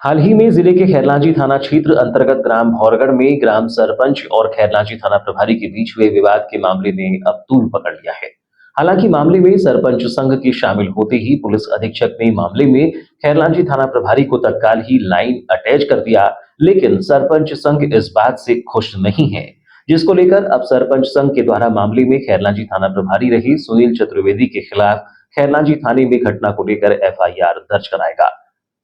हाल ही में जिले के खैरलांजी थाना क्षेत्र अंतर्गत ग्राम भौरगढ़ में ग्राम सरपंच और खैरलांजी थाना प्रभारी के बीच हुए विवाद के मामले ने अब तूल पकड़ लिया है। हालांकि मामले में सरपंच संघ के शामिल होते ही पुलिस अधीक्षक ने मामले में खैरलांजी थाना प्रभारी को तत्काल ही लाइन अटैच कर दिया, लेकिन सरपंच संघ इस बात से खुश नहीं है, जिसको लेकर अब सरपंच संघ के द्वारा मामले में खैरलांजी थाना प्रभारी रहे सुनील चतुर्वेदी के खिलाफ खैरलांजी थाने में घटना को लेकर एफआईआर दर्ज कराएगा।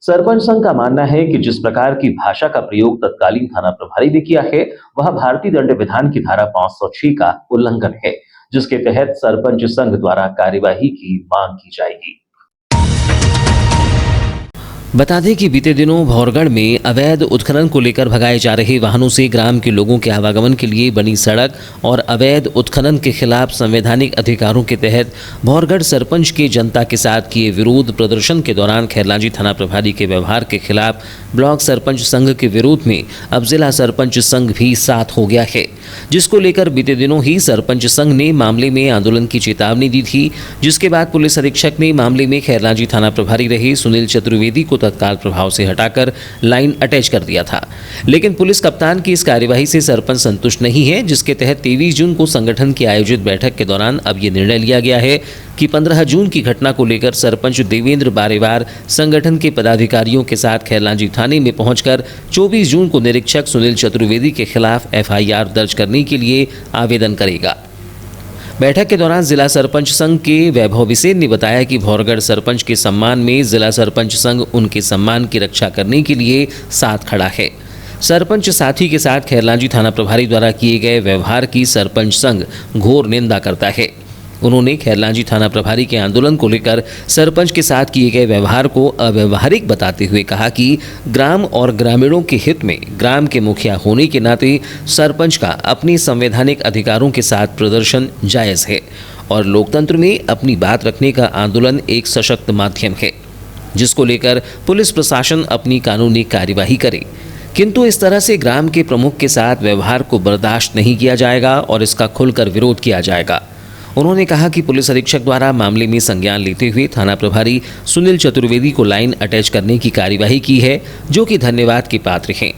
सरपंच संघ का मानना है कि जिस प्रकार की भाषा का प्रयोग तत्कालीन थाना प्रभारी ने किया है, वह भारतीय दंड विधान की धारा 506 का उल्लंघन है, जिसके तहत सरपंच संघ द्वारा कार्यवाही की मांग की जाएगी। बता दें कि बीते दिनों भौरगढ़ में अवैध उत्खनन को लेकर भगाए जा रहे वाहनों से ग्राम के लोगों के आवागमन के लिए बनी सड़क और अवैध उत्खनन के खिलाफ संवैधानिक अधिकारों के तहत भौरगढ़ सरपंच के जनता के साथ किए विरोध प्रदर्शन के दौरान खैरलांजी थाना प्रभारी के व्यवहार के खिलाफ ब्लॉक सरपंच संघ के विरोध में अब जिला सरपंच संघ भी साथ हो गया है, जिसको लेकर बीते दिनों ही सरपंच संघ ने मामले में आंदोलन की चेतावनी दी थी, जिसके बाद पुलिस अधीक्षक ने मामले में खैरलांजी थाना प्रभारी रहे सुनील चतुर्वेदी को तत्काल प्रभाव से हटाकर लाइन अटैच कर दिया था। लेकिन पुलिस कप्तान की इस कार्यवाही से सरपंच संतुष्ट नहीं है, जिसके तहत 23 जून को संगठन की आयोजित बैठक के दौरान अब ये निर्णय लिया गया है कि 15 जून की घटना को लेकर सरपंच देवेंद्र बारेवार संगठन के पदाधिकारियों के साथ खैरलांजी थाने में पहुंचकर 24 जून को निरीक्षक सुनील चतुर्वेदी के खिलाफ एफआईआर दर्ज करने के लिए आवेदन करेगा। बैठक के दौरान जिला सरपंच संघ के वैभव बिसेन ने बताया कि भौरगढ़ सरपंच के सम्मान में जिला सरपंच संघ उनके सम्मान की रक्षा करने के लिए साथ खड़ा है। सरपंच साथी के साथ खैरलांजी थाना प्रभारी द्वारा किए गए व्यवहार की सरपंच संघ घोर निंदा करता है। उन्होंने खैरलांजी थाना प्रभारी के आंदोलन को लेकर सरपंच के साथ किए गए व्यवहार को अव्यवहारिक बताते हुए कहा कि ग्राम और ग्रामीणों के हित में ग्राम के मुखिया होने के नाते सरपंच का अपने संवैधानिक अधिकारों के साथ प्रदर्शन जायज़ है और लोकतंत्र में अपनी बात रखने का आंदोलन एक सशक्त माध्यम है, जिसको लेकर पुलिस प्रशासन अपनी कानूनी कार्यवाही करे, किंतु इस तरह से ग्राम के प्रमुख के साथ व्यवहार को बर्दाश्त नहीं किया जाएगा और इसका खुलकर विरोध किया जाएगा। उन्होंने कहा कि पुलिस अधीक्षक द्वारा मामले में संज्ञान लेते हुए थाना प्रभारी सुनील चतुर्वेदी को लाइन अटैच करने की कार्यवाही की है, जो कि धन्यवाद के पात्र हैं।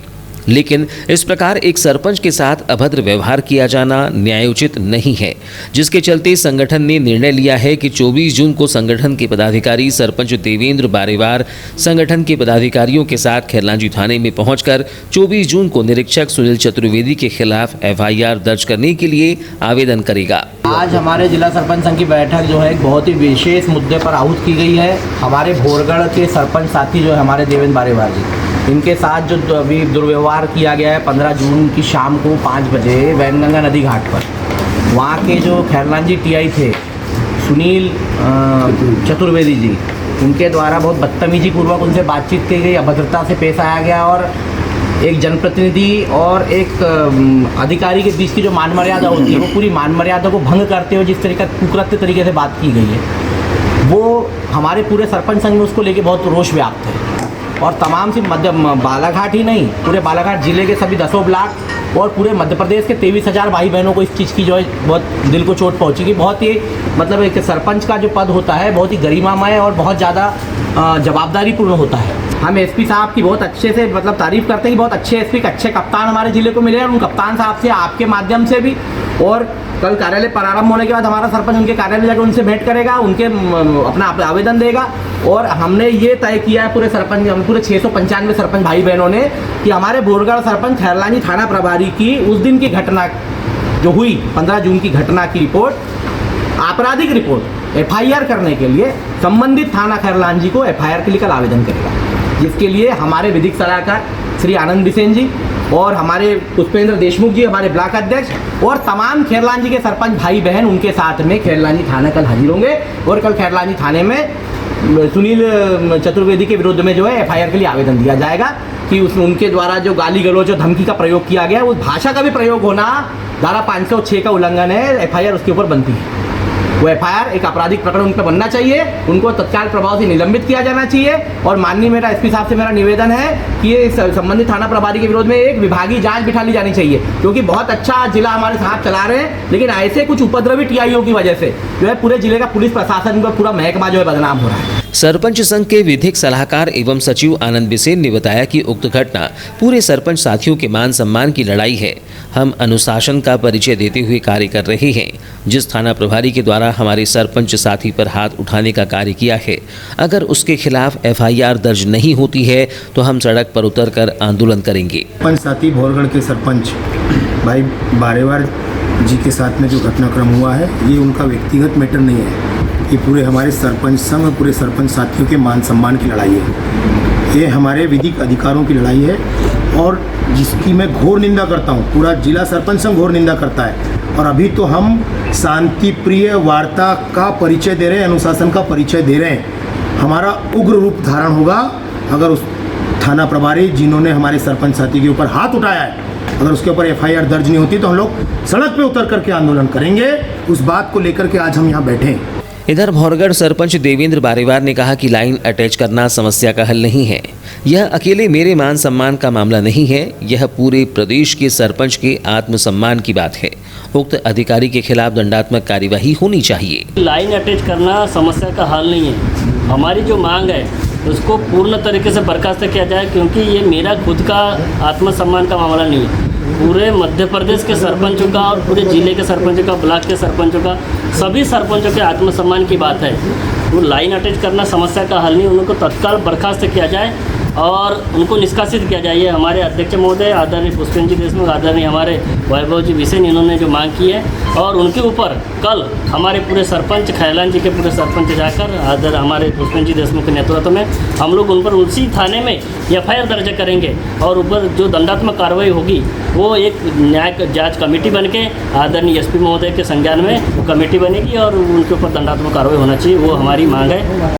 लेकिन इस प्रकार एक सरपंच के साथ अभद्र व्यवहार किया जाना न्यायोचित नहीं है, जिसके चलते संगठन ने निर्णय लिया है कि 24 जून को संगठन के पदाधिकारी सरपंच देवेंद्र बारेवार संगठन के पदाधिकारियों के साथ खैरलांजी थाने में पहुंचकर 24 जून को निरीक्षक सुनील चतुर्वेदी के खिलाफ एफआईआर दर्ज करने के लिए आवेदन करेगा। आज हमारे जिला सरपंच संघ की बैठक जो है एक बहुत ही विशेष मुद्दे पर आहूत की गई है। हमारे भौरगढ़ के सरपंच साथी जो है हमारे देवेंद्र बारेवार जी, इनके साथ जो अभी दुर्व्यवहार किया गया है 15 जून की शाम को 5 बजे वैनगंगा नदी घाट पर, वहाँ के जो खैरलांजी टीआई थे सुनील चतुर्वेदी जी, उनके द्वारा बहुत बदतमीजी पूर्वक उनसे बातचीत की गई, अभद्रता से पेश आया गया और एक जनप्रतिनिधि और एक अधिकारी के बीच की जो मान मर्यादा होती है वो पूरी मान मर्यादा को भंग करते हुए जिस तरीका कुकृत्य तरीके से बात की गई है, वो हमारे पूरे सरपंच संघ में उसको लेके बहुत रोष व्याप्त है। और तमाम सी मध्य बालाघाट ही नहीं, पूरे बालाघाट जिले के सभी 10 ब्लॉक और पूरे मध्य प्रदेश के 23,000 भाई बहनों को इस चीज़ की जो है बहुत दिल को चोट पहुंची कि बहुत ही मतलब एक सरपंच का जो पद होता है बहुत ही गरिमामय और बहुत ज़्यादा जवाबदारीपूर्ण होता है। हम एसपी साहब की बहुत अच्छे से मतलब तारीफ़ करते हैं कि बहुत अच्छे एसपी, अच्छे कप्तान हमारे ज़िले को मिले और उन कप्तान साहब से आपके माध्यम से भी, और कल कार्यालय प्रारंभ होने के बाद हमारा सरपंच उनके कार्यालय जाकर उनसे भेंट करेगा, उनके अपना आवेदन देगा। और हमने ये तय किया है पूरे सरपंच, हम पूरे 695 सरपंच भाई बहनों ने कि हमारे भौरगढ़ सरपंच खैरलांजी थाना प्रभारी की उस दिन की घटना जो हुई 15 जून की घटना की रिपोर्ट, आपराधिक रिपोर्ट एफआईआर करने के लिए संबंधित थाना खैरलांजी को एफआईआर के लिए कल आवेदन करेगा, जिसके लिए हमारे विधिक सलाहकार श्री आनंद बिसेन जी और हमारे पुष्पेंद्र देशमुख जी हमारे ब्लॉक अध्यक्ष और तमाम खैरलांजी के सरपंच भाई बहन उनके साथ में खैरलांजी थाना कल हाजिर होंगे और कल खैरलांजी थाने में सुनील चतुर्वेदी के विरुद्ध में जो है एफआईआर के लिए आवेदन दिया जाएगा कि उनके द्वारा जो गाली गलौज और धमकी का प्रयोग किया गया उस भाषा का भी प्रयोग होना धारा 506 का उल्लंघन है, एफआईआर उसके ऊपर बनती है। वो एफआईआर एक आपराधिक प्रकरण उन पर बनना चाहिए, उनको तत्काल प्रभाव से निलंबित किया जाना चाहिए। और माननीय मेरा एसपी साहब से मेरा निवेदन है कि ये संबंधित थाना प्रभारी के विरोध में एक विभागीय जांच बिठा ली जानी चाहिए, क्योंकि बहुत अच्छा जिला हमारे साहब चला रहे हैं, लेकिन ऐसे कुछ उपद्रवी टीआईओ की वजह से जो है पूरे जिले का पुलिस प्रशासन का पूरा महकमा जो है बदनाम हो रहा है। सरपंच संघ के विधिक सलाहकार एवं सचिव आनंद बिसेन ने बताया कि उक्त घटना पूरे सरपंच साथियों के मान सम्मान की लड़ाई है। हम अनुशासन का परिचय देते हुए कार्य कर रहे हैं। जिस थाना प्रभारी के द्वारा हमारे सरपंच साथी पर हाथ उठाने का कार्य किया है, अगर उसके खिलाफ FIR दर्ज नहीं होती है तो हम सड़क पर उतरकर आंदोलन करेंगे। सरपंच साथी भोरगढ़ के सरपंच भाई बारेवार जी के साथ में जो घटनाक्रम हुआ है, ये उनका व्यक्तिगत मैटर नहीं है। ये पूरे हमारे सरपंच संघ, पूरे सरपंच साथियों के मान सम्मान की लड़ाई है। ये हमारे विधिक अधिकारों की लड़ाई है और जिसकी मैं घोर निंदा करता हूँ। पूरा जिला सरपंच संघ घोर निंदा करता है। और अभी तो हम शांति प्रिय वार्ता का परिचय दे रहे हैं, अनुशासन का परिचय दे रहे हैं। हमारा उग्र रूप धारण होगा अगर उस थाना प्रभारी जिन्होंने हमारे सरपंच साथी के ऊपर हाथ उठाया है, अगर उसके ऊपर FIR दर्ज नहीं होती तो हम लोग सड़क पे उतर करके आंदोलन करेंगे। उस बात को लेकर के आज हम यहाँ बैठे हैं। इधर भौरगढ़ सरपंच देवेंद्र बारेवार ने कहा कि लाइन अटैच करना समस्या का हल नहीं है। यह अकेले मेरे मान सम्मान का मामला नहीं है, यह पूरे प्रदेश के सरपंच के आत्मसम्मान की बात है। उक्त अधिकारी के खिलाफ दंडात्मक कार्यवाही होनी चाहिए। लाइन अटैच करना समस्या का हल नहीं है। हमारी जो मांग है उसको पूर्ण तरीके से बर्खास्त किया जाए, क्योंकि ये मेरा खुद का आत्मसम्मान का मामला नहीं है। पूरे मध्य प्रदेश के सरपंचों का और पूरे जिले के सरपंचों का, ब्लॉक के सरपंचों का, सभी सरपंचों के आत्मसम्मान की बात है। वो लाइन अटैच करना समस्या का हल नहीं, उनको तत्काल बर्खास्त किया जाए और उनको निष्कासित किया जाए। ये हमारे अध्यक्ष महोदय आदरणीय पुष्पेंद्र जी देशमुख, आदरणीय हमारे वैभव जी बिसेन, इन्होंने जो मांग की है और उनके ऊपर कल हमारे पूरे सरपंच, खैलान जी के पूरे सरपंच जाकर आदर हमारे पुष्पेंद्र जी देशमुख के नेतृत्व में हम लोग उन पर उसी थाने में FIR दर्ज करेंगे और ऊपर जो दंडात्मक कार्रवाई होगी वो एक न्याय जांच कमेटी बन के आदरणीय SP महोदय के संज्ञान में वो कमेटी बनेगी और उनके ऊपर दंडात्मक कार्रवाई होना चाहिए। वो हमारी मांग है।